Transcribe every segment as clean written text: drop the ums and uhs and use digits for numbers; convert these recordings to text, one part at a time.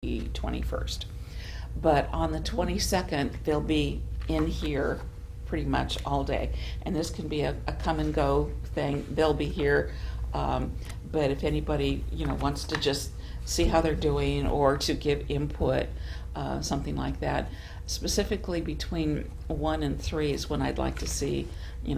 21st. But on the 22nd, they'll be in here pretty much all day. And this can be a come and go thing. They'll be here. But if anybody, wants to just see how they're doing or to give input, something like that, specifically between 1 and 3 is when I'd like to see,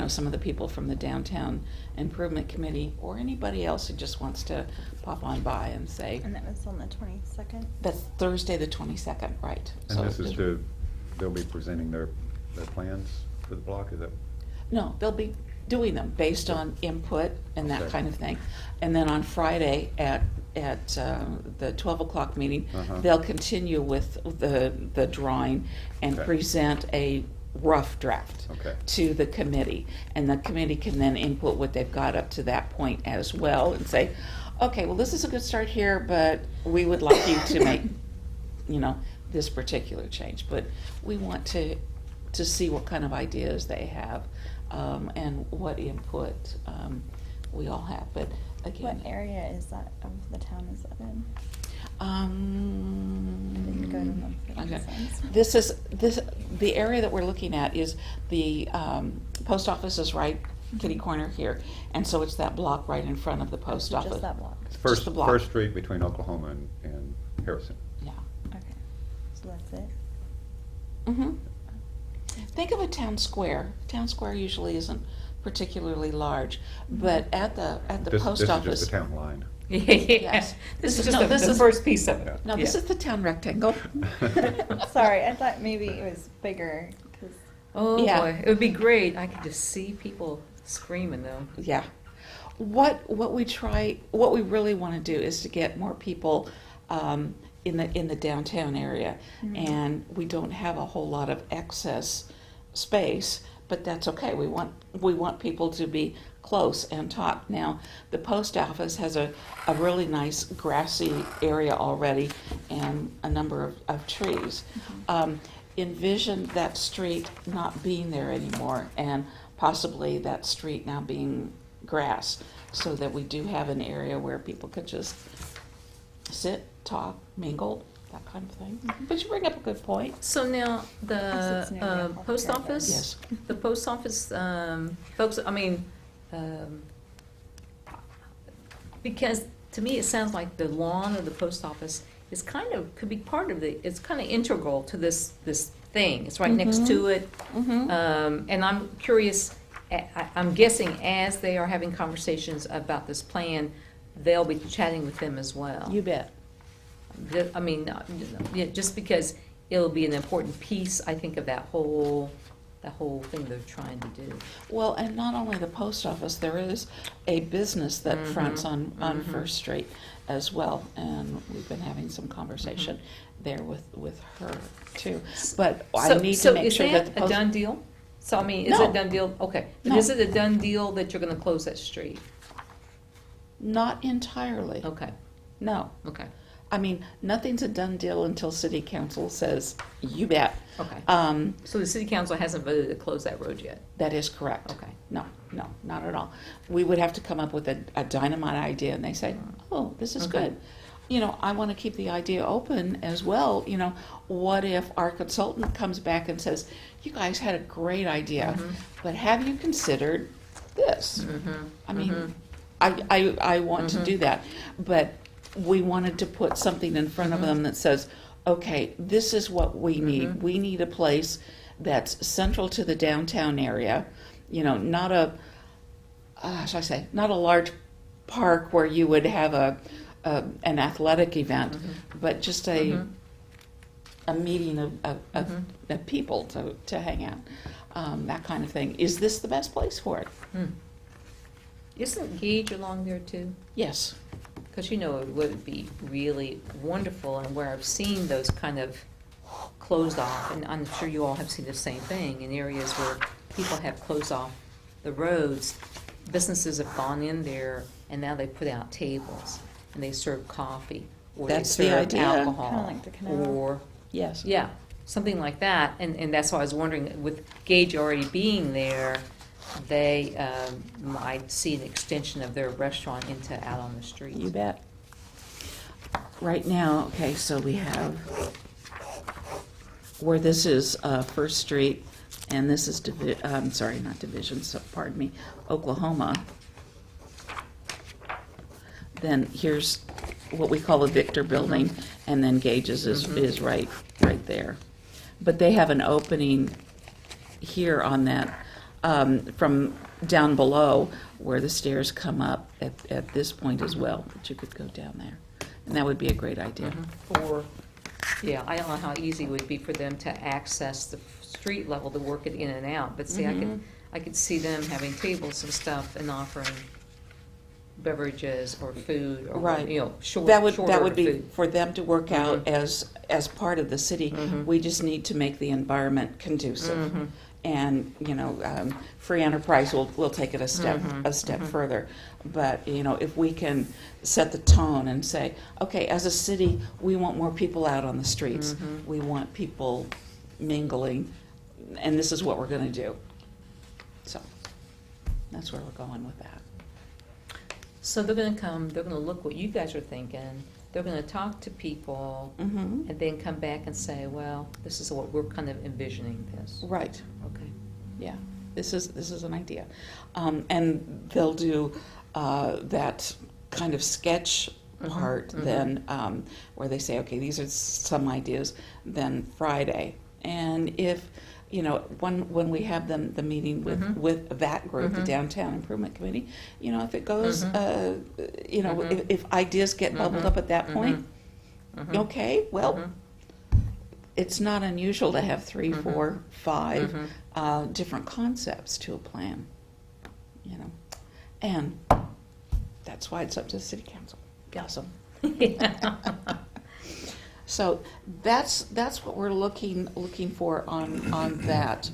some of the people from the Downtown Improvement Committee or anybody else who just wants to pop on by and say. And that was on the 22nd? That's Thursday the 22nd, right. And this is they'll be presenting their plans for the block, is that? No, they'll be doing them based on input and that Okay. kind of thing. And then on Friday at the 12 o'clock meeting, Uh-huh. they'll continue with the drawing and Okay. present a rough draft Okay. to the committee. And the committee can then input what they've got up to that point as well and say, okay, well, this is a good start here, but we would like you to make, this particular change. But we want to see what kind of ideas they have, and what input we all have. But again, What area is that of the town is that in? didn't go to them for okay. consents. The area that we're looking at is the post office is right kitty corner here, and so it's that block right in front of the post So office. just that block? It's Just the block. First Street between Oklahoma and Harrison. Yeah. Okay, so that's it? Mm-hmm. Think of a town square. Town square usually isn't particularly large, but at the post This office. is just the town line. Yes. This is No, just this the is- first piece of it. No, this Yeah. is the town rectangle. Sorry, I thought maybe it was bigger, 'cause Oh, Yeah. boy, it would be great. I could just see people screaming though. Yeah. What we really want to do is to get more people in the downtown area, Mhm. and we don't have a whole lot of excess space, but that's okay. We want people to be close and talk. Now, the post office has a really nice grassy area already and a number of trees. Envision that street not being there anymore, and possibly that street now being grass, so that we do have an area where people could just sit, talk, mingle, that kind of thing. But you bring up a good point. So now, Yes, it's near the the post healthcare office? Yes. The post office, folks, because to me, it sounds like the lawn of the post office is could be part of it's kind of integral to this thing. It's right next to it. And I'm curious, I'm guessing as they are having conversations about this plan, they'll be chatting with them as well. You bet. Just because it'll be an important piece, I think, of that whole thing they're trying to do. Well, and not only the post office, there is a business that fronts on First Street as well, and we've been having some conversation there with her too. But I need to make sure that the So is that a post. done deal? So, is it No. a done deal? Okay. But No. is it a done deal that you're gonna close that street? Not entirely. Okay, No. okay, I mean, nothing's a done deal until city council says, you bet. okay. So the city council hasn't voted to close that road yet? That is correct. Okay. No, not at all. We would have to come up with a dynamite idea, and they say, oh, this is Okay. good. I want to keep the idea open as well. What if our consultant comes back and says, you guys had a great idea, but have you considered this? I mean, I want to do that, but we wanted to put something in front of them that says, okay, this is what we need. We need a place that's central to the downtown area, not not a large park where you would have an athletic event, but just a meeting of people to hang out, that kind of thing. Is this the best place for it? Isn't Gage along there too? Yes. Because it would be really wonderful, and where I've seen those kind of closed off, and I'm sure you all have seen the same thing, in areas where people have closed off the roads, businesses have gone in there, and now they put out tables, and they serve coffee, or they That's the serve idea. alcohol. Kinda like the canal. Or, Yes. yeah, something like that, and that's why I was wondering, with Gage already being there, they might see an extension of their restaurant out on the street. You bet. right now, okay, so we have where this is First Street, and this is sorry, not Division. So pardon me, Oklahoma. Then here's what we call the Victor Building, and then Gage's is right there. But they have an opening here on that from down below where the stairs come up at this point as well. That you could go down there, and that would be a great idea. Or, yeah, I don't know how easy it would be for them to access the street level to work it in and out, but see, I could see them having tables and stuff and offering beverages or food or, Right. you know, short That would order be food. for them to work out as part of the city. We just need to make the environment conducive. And, you know, free enterprise will take it a step further. But, you know, if we can set the tone and say, okay, as a city, we want more people out on the streets. We want people mingling, and this is what we're going to do. So that's where we're going with that. So they're gonna come, they're gonna look what you guys are thinking, they're gonna talk to people, Mm-hmm. and then come back and say, well, this is what we're kind of envisioning this. Right. Okay. Yeah, this is an idea. And they'll do that kind of sketch part then, where they say, okay, these are some ideas, then Friday. And if, you know, when we have the meeting with that group, the Downtown Improvement Committee, you know, if it goes, you know, if ideas get bubbled up at that point, okay, well, it's not unusual to have 3, 4, 5 different concepts to a plan, you know, and that's why it's up to the city council. Awesome. So that's what we're looking for on that.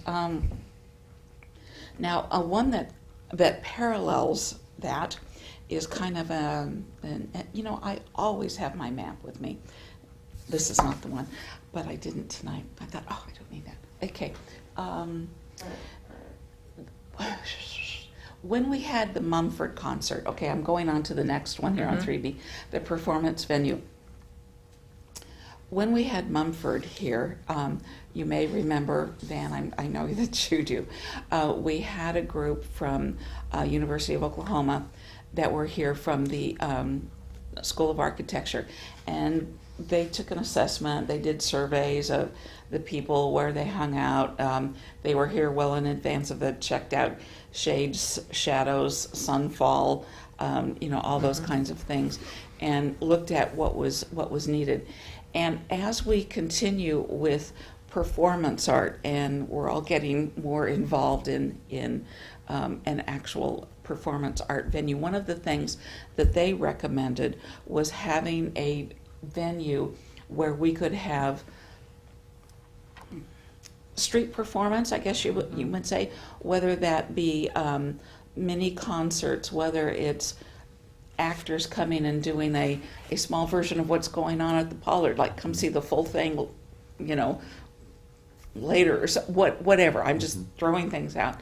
Now, one that parallels that is kind of you know, I always have my map with me. This is not the one, but I didn't tonight. I thought, oh, I don't need that. Okay. When we had the Mumford concert, okay, I'm going on to the next one here on 3B, the performance venue. When we had Mumford here, you may remember, Van, I know that you do, we had a group from University of Oklahoma that were here from the School of Architecture, and they took an assessment. They did surveys of the people where they hung out. They were here well in advance of it, checked out shades, shadows, sunfall, you know, all those kinds of things, and looked at what was needed. And as we continue with performance art, and we're all getting more involved in an actual performance art venue, one of the things that they recommended was having a venue where we could have street performance, I guess you would say, whether that be mini concerts, whether it's actors coming and doing a small version of what's going on at the Pollard, like come see the full thing, you know, later, or whatever. I'm just throwing things out.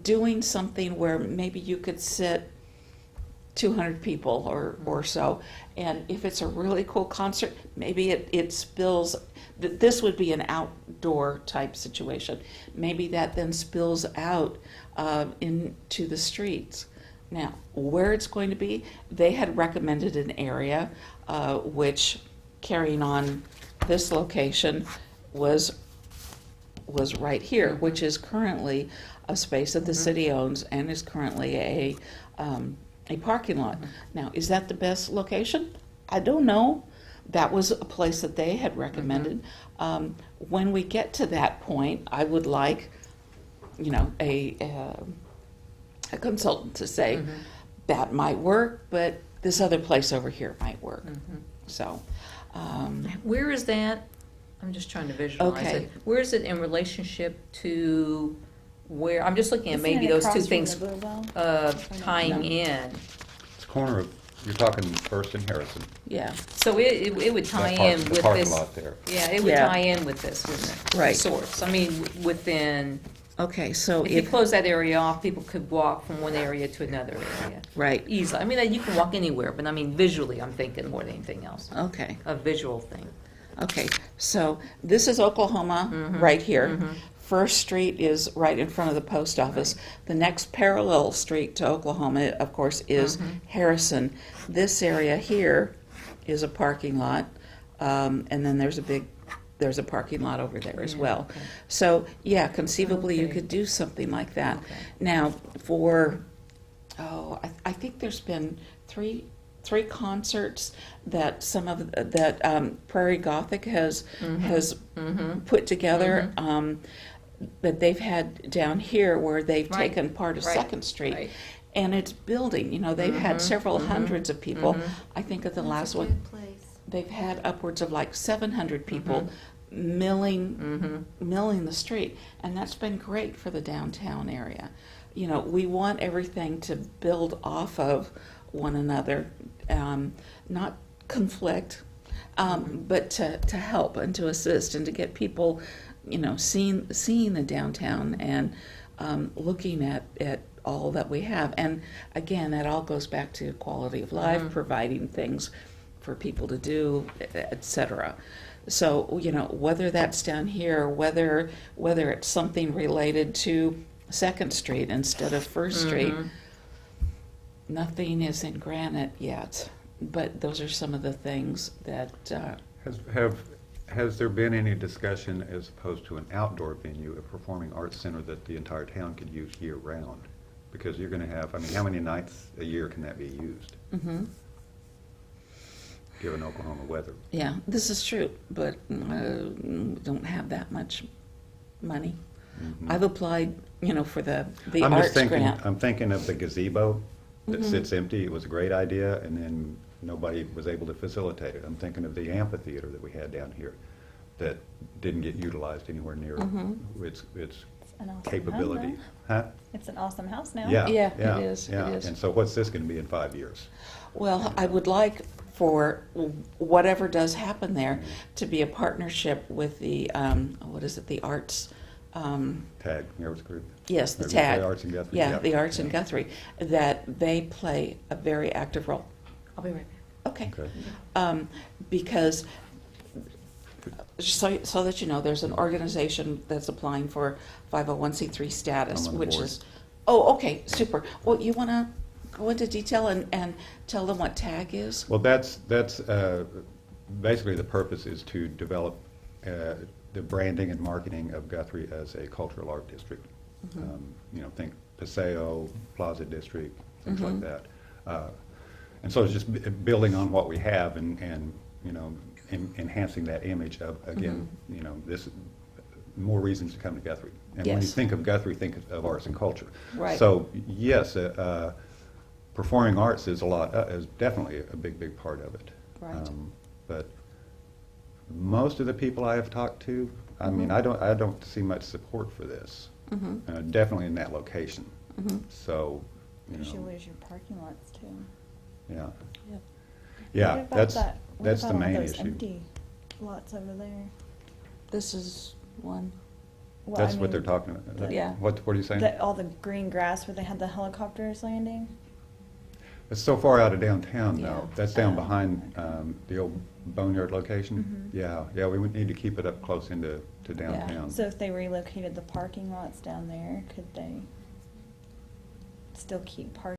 Doing something where maybe you could sit 200 people or so, and if it's a really cool concert, maybe it spills. This would be an outdoor type situation. Maybe that then spills out into the streets. Now, where it's going to be, they had recommended an area which, carrying on this location, was right here, which is currently a space that the city owns and is currently a parking lot. Now, is that the best location? I don't know. That was a place that they had recommended. When we get to that point, I would like, you know, a consultant to say that might work, but this other place over here might work. So, Where is that? I'm just trying to visualize Okay. it. Where is it in relationship to where, I'm just looking at Isn't maybe it those two across from things the Bluebell? tying No. in. It's corner of, you're talking First and Harrison. yeah, So it would tie That in the with parking this. lot there. Yeah, it would Yeah. tie in with this, wouldn't it? Right. Sorts. I mean, within Okay, so If you if, close that area off, people could walk from one area to another area. right, Easily. I mean, you can walk anywhere, but I mean, visually, I'm thinking more than anything else. okay, A visual thing. okay. So this is Oklahoma, Mhm, right here. mhm. First Street is right in front of the post office. The next parallel street to Oklahoma, of course, is Mhm. Harrison. This area here is a parking lot, and then there's a parking lot over there as Yeah, well. okay. So, yeah, conceivably you Okay. could do something like that. Okay. Now, I think there's been three concerts that Prairie Gothic has Mhm. put together, Mhm. that they've had down here where they've Right. taken part of Right. Second Street. Right. And it's building, they've had Mhm. several Mhm. hundreds of people. Mhm. I think at the That's last a one, good place. they've had upwards of like 700 people Mhm. milling the street, and that's been great for the downtown area. We want everything to build off of one another, not conflict, but to help and to assist and to get people, seeing the downtown and looking at all that we have. And again, that all goes back to quality of life, Mhm. providing things for people to do, etc. So, whether that's down here, whether it's something related to Second Street instead of First Street, Mhm. nothing is in granite yet. But those are some of the things that, Has there been any discussion as opposed to an outdoor venue, a performing arts center that the entire town could use year-round? Because you're going to have, how many nights a year can that be used, mhm. given Oklahoma weather? Yeah, this is true, but don't have that much money. Mhm. I've applied, for the I'm arts just thinking, grant. I'm thinking of the gazebo that Mhm. sits empty. It was a great idea, and then nobody was able to facilitate it. I'm thinking of the amphitheater that we had down here that didn't get utilized anywhere near Mhm. its It's an awesome capability. House Huh? now. It's an awesome house now. Yeah, Yeah, it yeah, is, it yeah. is. And so what's this going to be in 5 years? Well, I would like for whatever does happen there to be a partnership with the, what is it, the arts, TAG, Arts Group? yes, the Or TAG. Arts in Guthrie. Yeah, Yep. the arts in Yeah. Guthrie, that they play a very active role. I'll be right back. Okay. Okay. Because, so that you know, there's an organization that's applying for 501c3 status, I'm on the which board. is, oh, okay, super. Well, you want to go into detail and tell them what TAG is? Well, that's basically the purpose is to develop the branding and marketing of Guthrie as a cultural art district. Mhm. Think Paseo, Plaza District, things like Mhm. that. And so it's just building on what we have and enhancing that image of, again, this, more reasons to come to Guthrie. And when you Yes. think of Guthrie, think of arts and culture. Right. So, yes, performing arts is is definitely a big part of it. Right. But most of the people I have talked to, I mean, Mhm. I don't see much support for this. Mhm. Definitely in that location. Mhm. So, Because you lose your parking lots too. yeah. Yep. Yeah, What about that's what the about all main those issue. empty lots over there. This is one. Well, That's I what they're mean, talking about. Yeah. What are you saying? all the green grass where they had the helicopters landing. It's so far out of downtown, Yeah. though. That's down Oh, behind the old boneyard location. Mhm. Yeah, we would need to keep it up close into downtown. So if they relocated the parking lots down there, could they still keep parking?